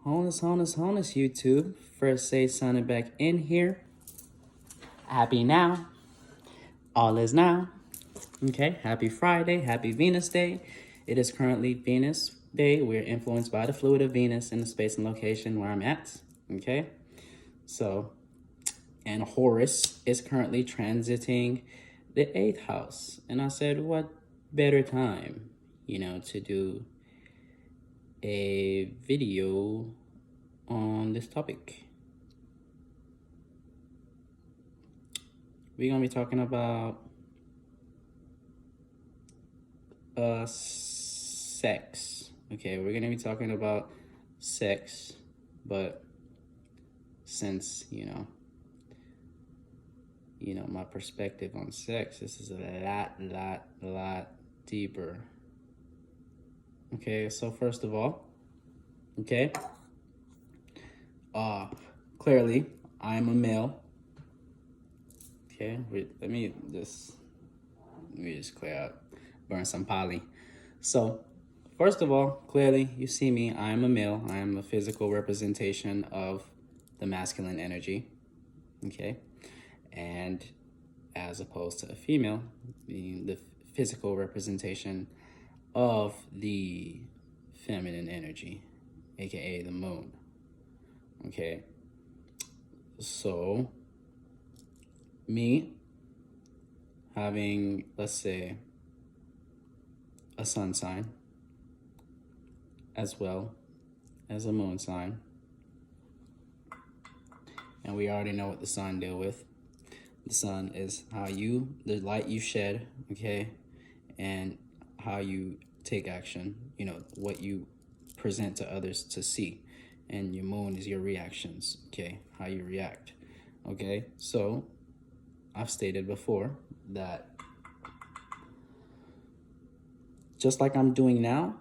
Honest, YouTube. First say signing back in here. Happy now. All is now. Okay, happy Friday, happy Venus Day. It is currently Venus Day. We're influenced by the fluid of Venus in the space and location where I'm at. Okay, so, and Horus is currently transiting the 8th house. And I said, what better time, to do a video on this topic. We're gonna be talking about sex. Okay, we're gonna be talking about sex, but since my perspective on sex, this is a lot deeper. Okay, so first of all, clearly I'm a male. Okay, let me just clear out, burn some poly. So first of all, clearly you see me, I am a male. I am a physical representation of the masculine energy. Okay, and as opposed to a female being the physical representation of the feminine energy, aka the moon. Okay, so me having, let's say, a sun sign as well as a moon sign, and we already know what the sun deal with. The sun is the light you shed, okay, and how you take action, what you present to others to see. And your moon is your reactions, okay, how you react. Okay, so I've stated before that just like I'm doing now,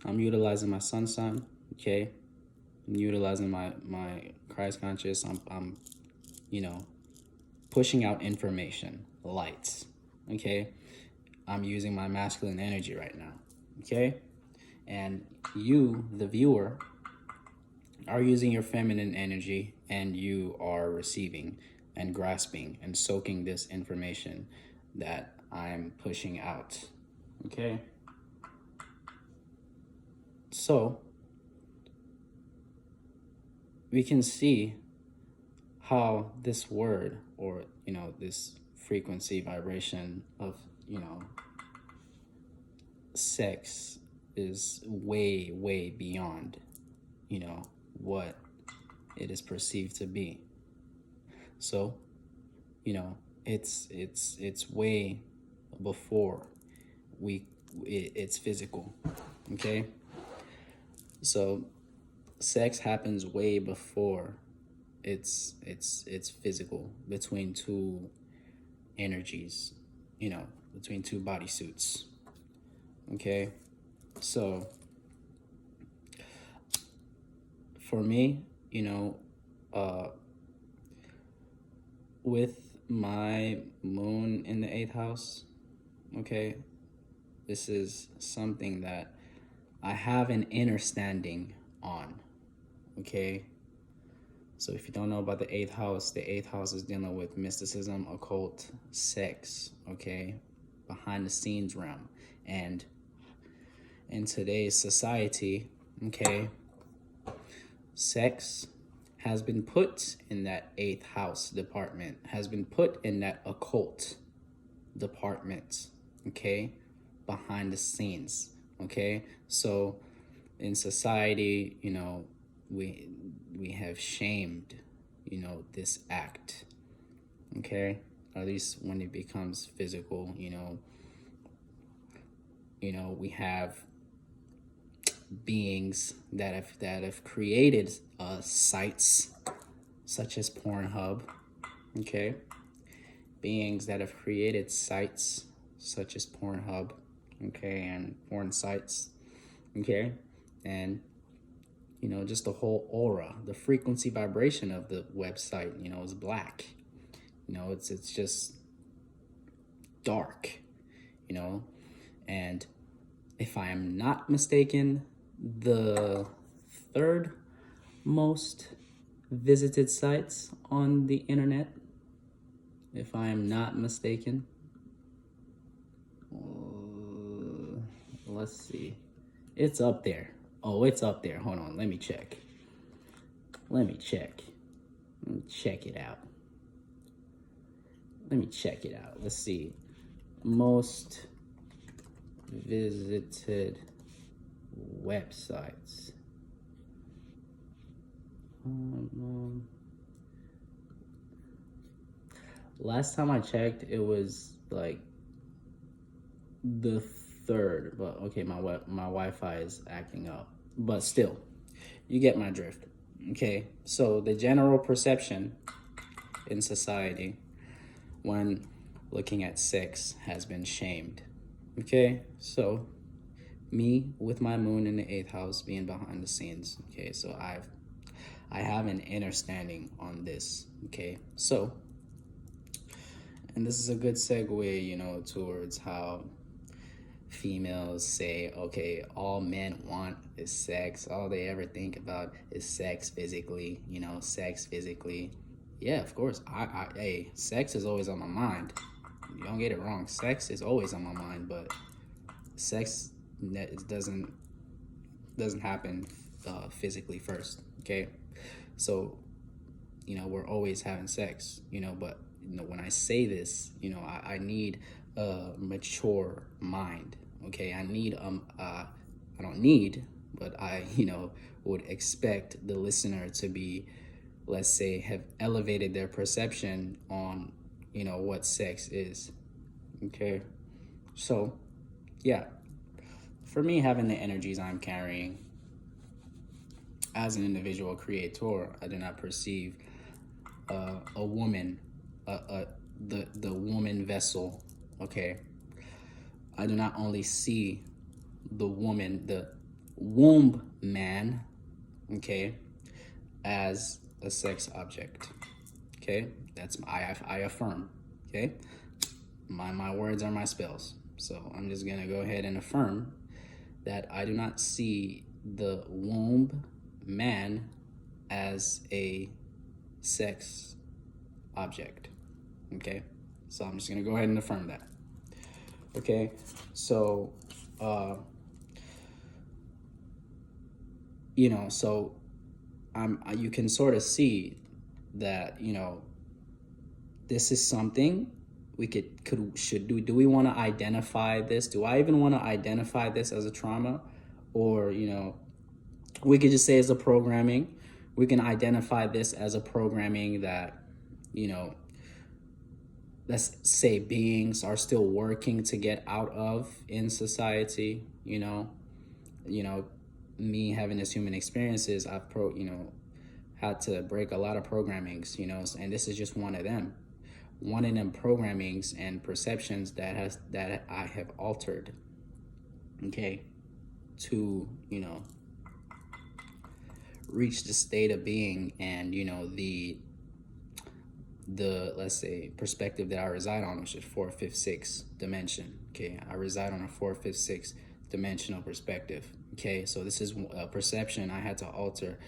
I'm utilizing my sun sign, okay? I'm utilizing my Christ conscious. I'm pushing out information, lights, okay? I'm using my masculine energy right now, okay? And you, the viewer, are using your feminine energy, and you are receiving and grasping and soaking this information that I'm pushing out, okay? So we can see how this word, or this frequency vibration of sex is way beyond what it is perceived to be. So it's way before it's physical. Okay, so sex happens way before it's physical, between two energies, between two bodysuits. Okay, so for me, with my moon in the 8th house, okay, this is something that I have an understanding on, okay? So if you don't know about the 8th house, the 8th house is dealing with mysticism, occult, sex, okay? Behind the scenes realm. And in today's society, okay, sex has been put in that 8th house department, has been put in that occult department, okay? Behind the scenes, okay? So in society, we have shamed, this act, okay? At least when it becomes physical, we have beings that have created sites such as Pornhub, okay? Beings that have created sites such as Pornhub, okay, and porn sites, okay? And just the whole aura, the frequency vibration of the website, is black. It's just dark, and if I am not mistaken, the third most visited sites on the internet, if I am not mistaken. Let's see. It's up there. Oh, it's up there. Hold on. Let me check. Let me check. Let me check it out. Let me check it out. Let's see. Most visited websites. Last time I checked, it was like the third, but okay, my Wi-Fi is acting up, but still, you get my drift. Okay, so the general perception in society when looking at sex has been shamed. Okay, so me with my moon in the 8th house being behind the scenes. Okay, so I have an understanding on this. Okay, so, and this is a good segue, you know, towards how females say, okay, all men want is sex. All they ever think about is sex physically, you know, sex physically. Yeah, of course. Hey, sex is always on my mind. You don't get it wrong. Sex is always on my mind, but sex doesn't happen physically first. Okay, so you know we're always having sex. You know, but you know when I say this, you know I need a mature mind. Okay, I don't need, but I would expect the listener to be, let's say, have elevated their perception on what sex is. Okay, so yeah, for me, having the energies I'm carrying as an individual creator, I do not perceive a woman, the woman vessel. Okay, I do not only see the woman, the womb man, okay, as a sex object. Okay, that's I affirm. Okay, my words are my spells. So I'm just gonna go ahead and affirm that I do not see the womb man as a sex object. Okay, so I'm just gonna go ahead and affirm that. Okay, so so you can sort of see that this is something we should do. Do we want to identify this? Do I even want to identify this as a trauma? Or we could just say it's a programming. We can identify this as a programming that let's say beings are still working to get out of in society. Me having this human experiences, I've had to break a lot of programmings, and this is just one of them programmings and perceptions that I have altered, okay, to reach the state of being and the let's say perspective that I reside on, which is 4th, 5th, 6th dimension. Okay, I reside on a 4th, 5th, 6th dimensional perspective. Okay, so this is a perception I had to alter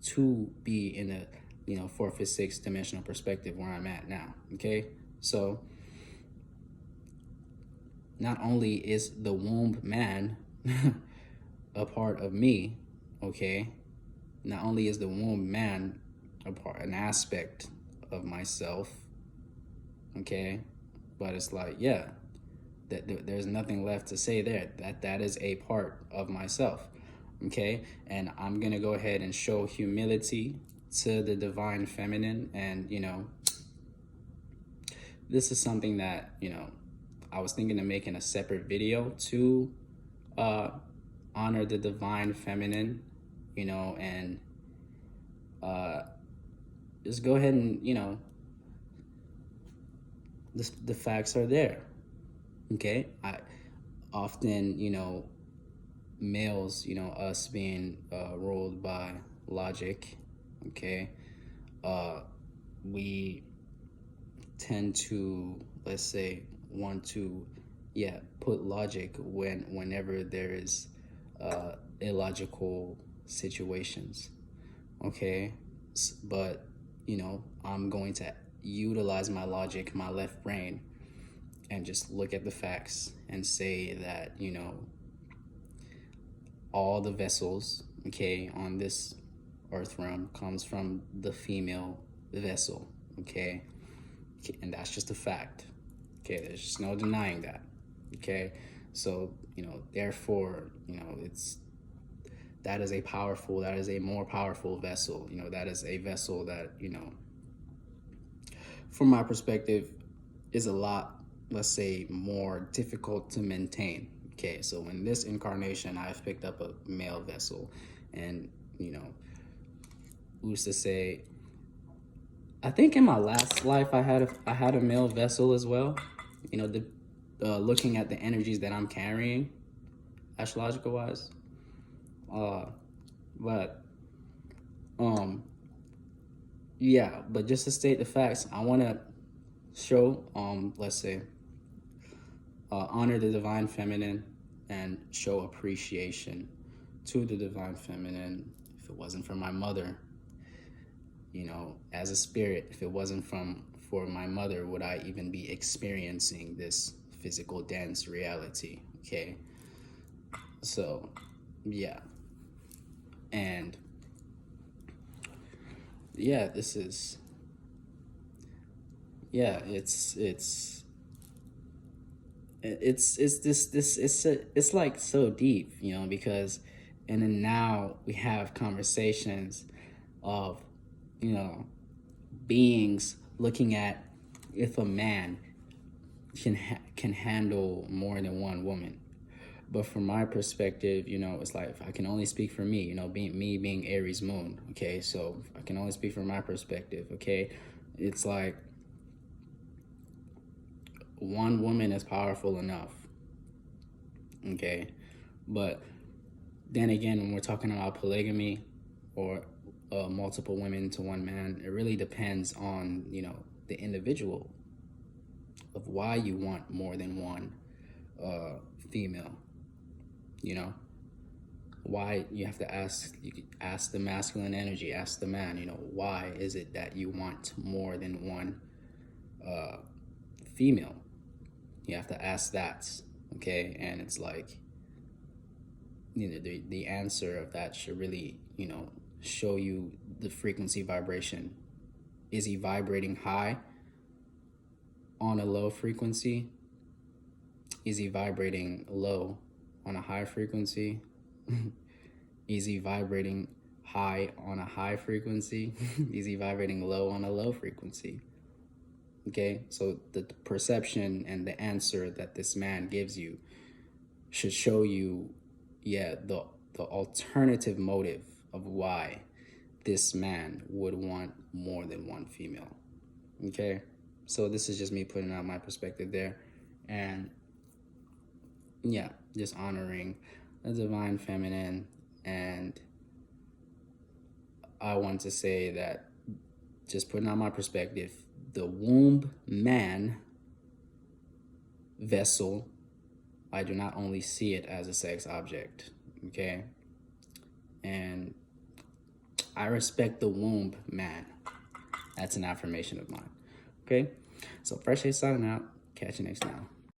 to be in the 4th, 5th, 6th dimensional perspective where I'm at now. Okay, so not only is the womb man a part of me, okay, not only is the womb man an aspect of myself, okay, but it's like, yeah, that there's nothing left to say there. That is a part of myself, okay, and I'm gonna go ahead and show humility to the divine feminine. And this is something that I was thinking of making a separate video to honor the divine feminine, and just go ahead and the facts are there. Okay, I often males, us being ruled by logic, okay, we tend to, let's say, want to put logic whenever there is illogical situations. okay? But, you know, I'm going to utilize my logic, my left brain, and just look at the facts and say that, you know, all the vessels, okay, on this earth realm comes from the female vessel, okay? And that's just a fact, okay? There's just no denying that, okay? So, you know, therefore, you know, that is a more powerful vessel, you know, that is a vessel that, you know, from my perspective, is a lot, let's say, more difficult to maintain. Okay, so in this incarnation, I've picked up a male vessel, and, you know, who's to say? I think in my last life, I had a male vessel as well. You know, looking at the energies that I'm carrying, astrological wise. But yeah, but just to state the facts, I want to show, let's say, honor the divine feminine and show appreciation to the divine feminine. If it wasn't for my mother, you know, as a spirit, if it wasn't for my mother, would I even be experiencing this physical dance reality? Okay, so yeah, and yeah, it's like so deep, you know, because, and then now we have conversations of, you know, beings looking at if a man can handle more than one woman. But from my perspective, you know, it's like, I can only speak for me, you know, being Aries moon, okay? So I can only speak from my perspective, okay? It's like, one woman is powerful enough, okay? But then again, when we're talking about polygamy or multiple women to one man, it really depends on, you know, the individual of why you want more than one female, you know? Why you have to ask the masculine energy, ask the man, you know, why is it that you want more than one female? You have to ask that, okay? And it's like, you know, the answer of that should really, you know, show you the frequency vibration. Is he vibrating high on a low frequency? Is he vibrating low on a high frequency? Is he vibrating high on a high frequency? Is he vibrating low on a low frequency? Okay, so the perception and the answer that this man gives you should show you, yeah, the alternative motive of why this man would want more than one female. Okay, so this is just me putting out my perspective there, and yeah, just honoring the divine feminine. And I want to say that, just putting out my perspective, the womb man vessel, I do not only see it as a sex object, okay? And I respect the womb man. That's an affirmation of mine, okay? So Fresh Ace signing out. Catch you next time.